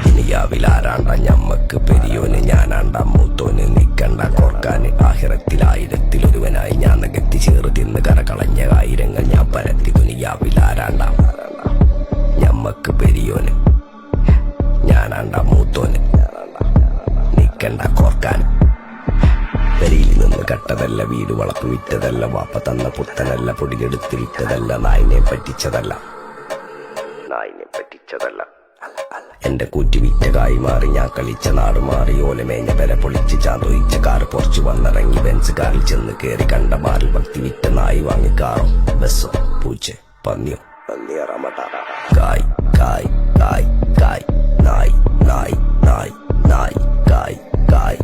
ദുനിയാവിലാരാണ്ട ഞമ്മക്ക് പെരിയോന്, ഞാനാണ്ട മൂത്തോന്. നിക്കണ്ട കോർക്കാന് ആഹിറത്തിൽ ആയിരത്തിലൊരുവനായി ഞാൻ നികത്തി ചേറ് തിന്ന് കരകളഞ്ഞ ആയിരങ്ങൾ ഞാൻ പരത്തി. ദുനിയാവിലാരാണ്ട ഞമ്മക്ക് പെരിയോന്, ഞാനാണ്ട മൂത്തോന്. നിക്കണ്ട കോർക്കാന്. പെരിയിൽ നിന്ന് കട്ടതല്ല, വീട് വളപ്പ് വിറ്റതല്ല, വാപ്പ തന്ന പുത്തനല്ല, പൊടിയെടുത്ത് വിറ്റതല്ല, നായിനെ പറ്റിച്ചതല്ല. എന്റെ കൂറ്റി വിറ്റ കായി മാറി, ഞാൻ കളിച്ച നാട് മാറി. ഓലമേഞ്ഞ പെര പൊളിച്ച് ചാന്തൊയിച്ച കാറ് പൊറച്ചു വന്നിറങ്ങി. ബെൻസ് കാറിൽ ചെന്ന് കേറി കണ്ട ബാറിൽ ഭക്തി വിറ്റ നായി വാങ്ങി. കാറോ ബസ്സോ പൂച്ച പന്നിയോ കായ് കായ് കായ് കായ് നായ് നായ് നായ് നായ് കായ് കായ്.